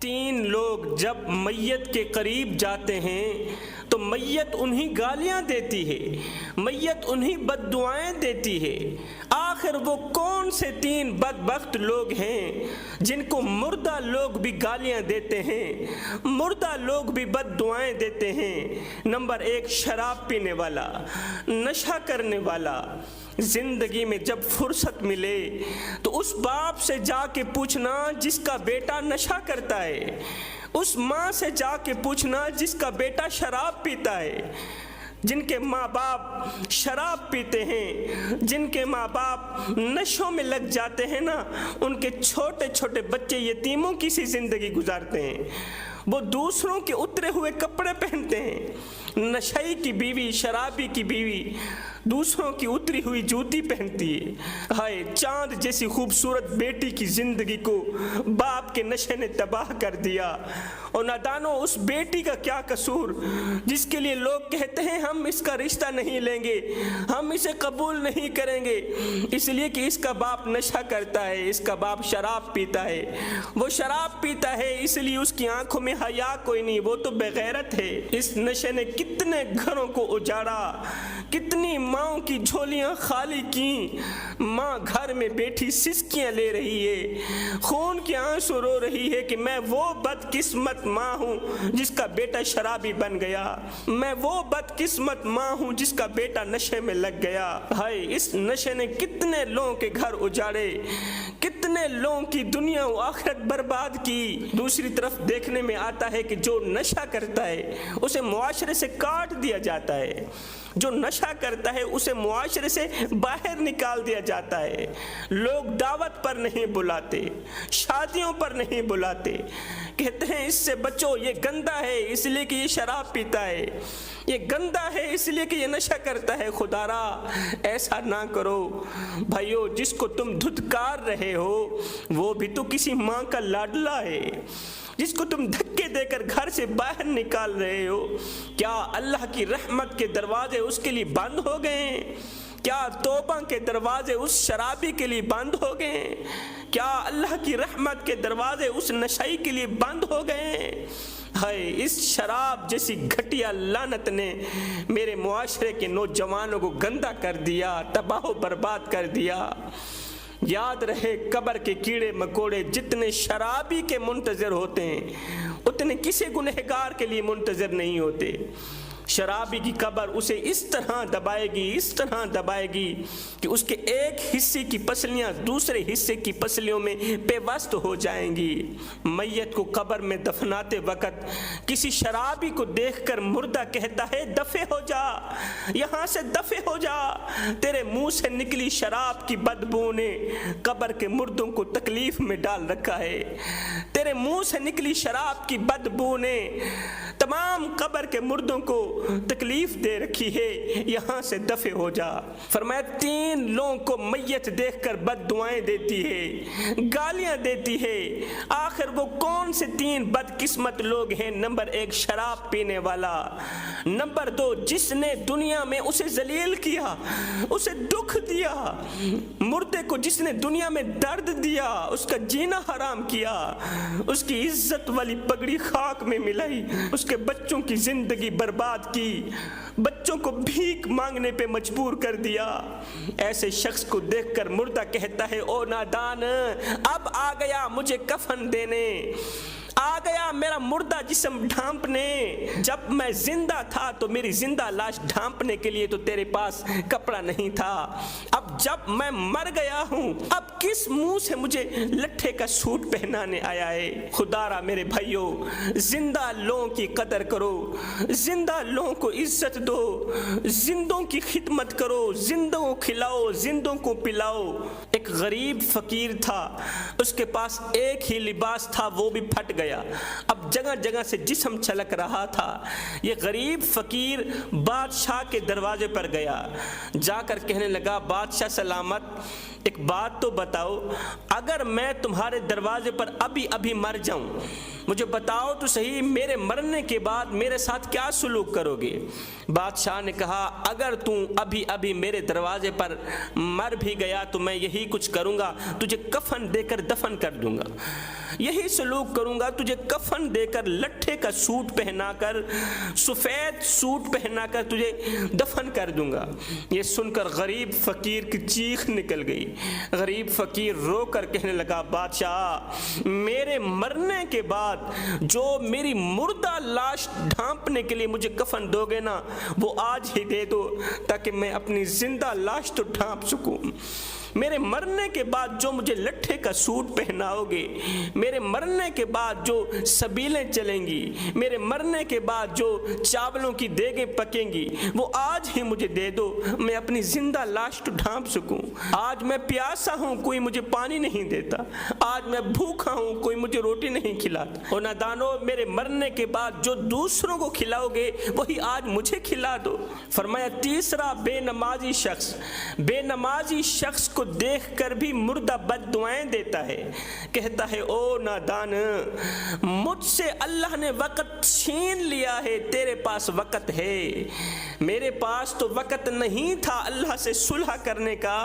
تین لوگ جب میت کے قریب جاتے ہیں تو میت انہیں گالیاں دیتی ہے، میت انہیں بد دعائیں دیتی ہے۔ آخر وہ کون سے تین بدبخت لوگ ہیں جن کو مردہ لوگ بھی گالیاں دیتے ہیں، مردہ لوگ بھی بد دعائیں دیتے ہیں؟ نمبر ایک، شراب پینے والا، نشہ کرنے والا۔ زندگی میں جب فرصت ملے تو اس باپ سے جا کے پوچھنا جس کا بیٹا نشہ کرتا ہے، اس ماں سے جا کے پوچھنا جس کا بیٹا شراب پیتا ہے۔ جن کے ماں باپ شراب پیتے ہیں، جن کے ماں باپ نشوں میں لگ جاتے ہیں نا، ان کے چھوٹے چھوٹے بچے یتیموں کی سی زندگی گزارتے ہیں۔ وہ دوسروں کے اترے ہوئے کپڑے پہنتے ہیں۔ نشئی کی بیوی، شرابی کی بیوی دوسروں کی اتری ہوئی جوتی پہنتی ہے۔ ہائے، چاند جیسی خوبصورت بیٹی کی زندگی کو باپ کے نشے نے تباہ کر دیا۔ اور نادانو، اس بیٹی کا کیا قصور جس کے لیے لوگ کہتے ہیں ہم اس کا رشتہ نہیں لیں گے، ہم اسے قبول نہیں کریں گے، اس لیے کہ اس کا باپ نشہ کرتا ہے، اس کا باپ شراب پیتا ہے۔ وہ شراب پیتا ہے اس لیے اس کی آنکھوں میں حیا کوئی نہیں، وہ تو بغیرت ہے۔ اس نشے نے کتنے گھروں کو اجاڑا، کتنی ماں کی جھولیاں خالی کی۔ ماں گھر میں بیٹھی سسکیاں لے رہی ہے، خون کے آنسو رو رہی ہے کہ میں وہ بدقسمت ماں ہوں جس کا بیٹا شرابی بن گیا، میں وہ بدقسمت ماں ہوں جس کا بیٹا نشے میں لگ گیا۔ ہائے، اس نشے نے کتنے لوگوں کے گھر اجاڑے، کتنے لوگوں کی دنیا و آخرت برباد کی۔ دوسری طرف دیکھنے میں آتا ہے کہ جو نشہ کرتا ہے اسے معاشرے سے کاٹ دیا جاتا ہے، جو نشہ کرتا ہے اسے معاشرے سے باہر نکال دیا جاتا ہے۔ لوگ دعوت پر نہیں بلاتے، شادیوں پر نہیں بلاتے، کہتے ہیں اس سے بچو، یہ گندا ہے اس لیے کہ یہ شراب پیتا ہے، یہ گندا ہے اس لیے کہ یہ نشہ کرتا ہے۔ خدا را ایسا نہ کرو بھائیو، جس کو تم دھتکار رہے ہو وہ بھی تو کسی ماں کا لاڈلا ہے، جس کو تم دھکے دے کر گھر سے باہر نکال رہے ہو، کیا اللہ کی رحمت کے دروازے اس کے لیے بند ہو گئے؟ کیا توبہ کے دروازے اس شرابی کے لیے بند ہو گئے؟ کیا اللہ کی رحمت کے دروازے اس نشئی کے لیے بند ہو گئے؟ ہائے، اس شراب جیسی گھٹیا لعنت نے میرے معاشرے کے نوجوانوں کو گندا کر دیا، تباہ و برباد کر دیا۔ یاد رہے، قبر کے کیڑے مکوڑے جتنے شرابی کے منتظر ہوتے ہیں اتنے کسی گنہگار کے لیے منتظر نہیں ہوتے۔ شرابی کی قبر اسے اس طرح دبائے گی، اس طرح دبائے گی کہ اس کے ایک حصے کی پسلیاں دوسرے حصے کی پسلیوں میں پیوست ہو جائیں گی۔ میت کو قبر میں دفناتے وقت کسی شرابی کو دیکھ کر مردہ کہتا ہے دفع ہو جا، یہاں سے دفع ہو جا، تیرے منہ سے نکلی شراب کی بدبو نے قبر کے مردوں کو تکلیف میں ڈال رکھا ہے، تیرے منہ سے نکلی شراب کی بدبو نے تمام قبر کے مردوں کو تکلیف دے رکھی ہے، یہاں سے دفع ہو جا۔ فرمایا تین لوگوں کو میت دیکھ کر بد دعائیں دیتی ہے، گالیاں دیتی ہے۔ آخر وہ کون سے تین بدقسمت لوگ ہیں؟ نمبر ایک، شراب پینے والا۔ نمبر دو، جس نے دنیا میں اسے ذلیل کیا، اسے دکھ دیا، مردے کو جس نے دنیا میں درد دیا، اس کا جینا حرام کیا، اس کی عزت والی پگڑی خاک میں ملائی، اس کے بچوں کی زندگی برباد کی، بچوں کو بھیک مانگنے پہ مجبور کر دیا۔ ایسے شخص کو دیکھ کر مردہ کہتا ہے او نادان، اب آ گیا مجھے کفن دینے، آ گیا میرا مردہ جسم ڈھانپنے۔ جب میں زندہ تھا تو میری زندہ لاش ڈھانپنے کے لیے تو تیرے پاس کپڑا نہیں تھا، اب جب میں مر گیا ہوں اب کس منہ سے مجھے لٹھے کا سوٹ پہنانے آیا ہے؟ خدا را میرے بھائیو، زندہ لوگوں کی قدر کرو، زندہ لوگوں کو عزت دو، زندوں کی خدمت کرو، زندوں کو کھلاؤ، زندوں کو پلاؤ۔ ایک غریب فقیر تھا، اس کے پاس ایک ہی لباس تھا، وہ بھی پھٹ گیا، اب جگہ جگہ سے جسم چھلک رہا تھا۔ یہ غریب فقیر بادشاہ کے دروازے پر گیا، جا کر کہنے لگا بادشاہ سلامت، ایک بات تو بتاؤ، اگر میں تمہارے دروازے پر ابھی ابھی مر جاؤں، مجھے بتاؤ تو صحیح میرے مرنے کے بعد میرے ساتھ کیا سلوک کرو گے؟ بادشاہ نے کہا اگر تم ابھی ابھی میرے دروازے پر مر بھی گیا تو میں یہی کچھ کروں گا، تجھے کفن دے کر دفن کر دوں گا، یہی سلوک کروں گا، تجھے کفن دے کر لٹھے کا سوٹ پہنا کر، سفید سوٹ پہنا کر تجھے دفن کر دوں گا۔ یہ سن کر غریب فقیر کی چیخ نکل گئی۔ غریب فقیر رو کر کہنے لگا بادشاہ میرے مرنے کے بعد جو میری مردہ لاش ڈھانپنے کے لیے مجھے کفن دو گے نا وہ آج ہی دے دو تاکہ میں اپنی زندہ لاش تو ڈھانپ سکوں۔ میرے مرنے کے بعد جو مجھے لٹھے کا سوٹ پہناؤ گے، میرے مرنے کے بعد جو سبیلیں چلیں گی، میرے مرنے کے بعد جو چاولوں کی دیگیں پکیں گی وہ آج ہی مجھے دے دو، میں اپنی زندہ لاش تو ڈھانپ سکوں۔ آج میں پیاسا ہوں، کوئی مجھے پانی نہیں دیتا، آج میں بھوکا ہوں، کوئی مجھے روٹی نہیں کھلاتا۔ اور نادانو میرے مرنے کے بعد جو دوسروں کو کھلاؤ گے وہی آج مجھے کھلا دو۔ فرمایا تیسرا بے نمازی شخص، بے نمازی شخص کو دیکھ کر بھی مردہ بد دعائیں دیتا ہے، کہتا ہے او نادان مجھ سے اللہ نے وقت چھین لیا ہے، تیرے پاس وقت ہے، میرے پاس تو وقت نہیں تھا اللہ سے صلح کرنے کا،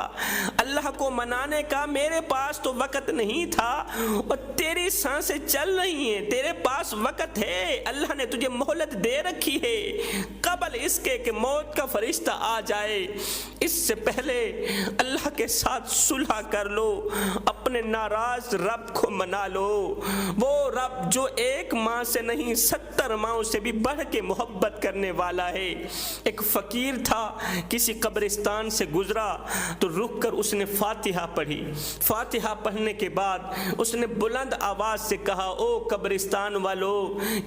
اللہ کو منانے کا، میرے پاس تو وقت نہیں تھا، اور تیری سانسیں چل رہی ہیں، تیرے پاس وقت ہے، اللہ نے تجھے مہلت دے رکھی ہے قبل اس کے کہ موت کا فرشتہ آ جائے، اس سے پہلے اللہ کے ساتھ صلح کر لو، اپنے ناراض رب کو منا لو، وہ رب جو ایک ماں سے نہیں 70 ماؤں سے بھی بڑھ کے محبت کرنے والا ہے۔ ایک فقیر تھا، کسی قبرستان سے گزرا تو رک کر اس نے فاتحہ پڑھی، فاتحہ پڑھنے کے بعد اس نے بلند آواز سے کہا او قبرستان والو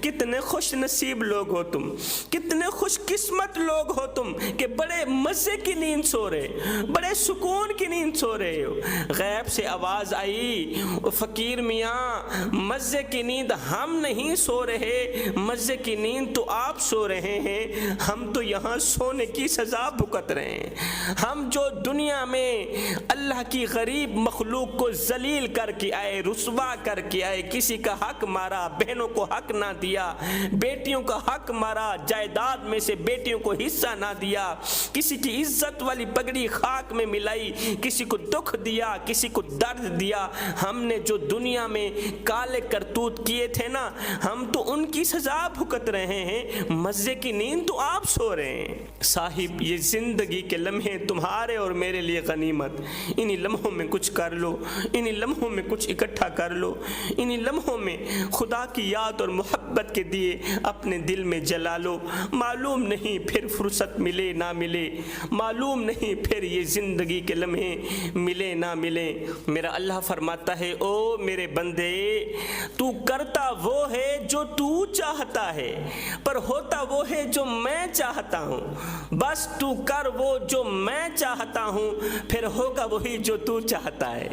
کتنے خوش نصیب لوگ ہو تم، کتنے خوش قسمت لوگ ہو تم کہ بڑے مزے کی نیند سو رہے، بڑے سکون کی نیند سو رہے ہو۔ غیب سے آواز آئی فقیر میاں مزے کی نیند ہم نہیں سو رہے، مزے کی نیند تو آپ سو رہے ہیں، ہم تو یہاں سونے کی سزا بھگت رہے ہیں۔ ہم جو دنیا میں اللہ کی غریب مخلوق کو ذلیل کر کے آئے، رسوا کر کے آئے، کسی کا حق مارا، بہنوں کو حق نہ دیا، بیٹیوں کا حق مارا، جائیداد میں سے بیٹیوں کو حصہ نہ دیا، کسی کی عزت والی پگڑی خاک میں ملائی، کسی کو دکھ دیا، کسی کو درد دیا، ہم نے جو دنیا میں کالے کرتوت کیے تھے نا ہم تو ان کی سزا بھگت رہے ہیں، مزے کی نیند تو آپ سو رہے ہیں۔ صاحب یہ زندگی کے لمحے تمہارے اور میرے لیے غنیمت، انہی لمحوں میں کچھ کر لو، انہی لمحوں میں کچھ اکٹھا کر لو، انہی لمحوں میں خدا کی یاد اور محبت کے دیے اپنے دل میں جلا لو، معلوم نہیں پھر فرصت ملے نہ ملے، معلوم نہیں پھر یہ زندگی کے لمحے ملے نہ ملے۔ میرا اللہ فرماتا ہے او میرے بندے تو کرتا وہ ہے جو تو چاہتا ہے، پر ہوتا وہ ہے جو میں چاہتا ہوں، بس تو کر وہ جو میں چاہتا ہوں، پھر ہوگا وہی جو تو چاہتا ہے۔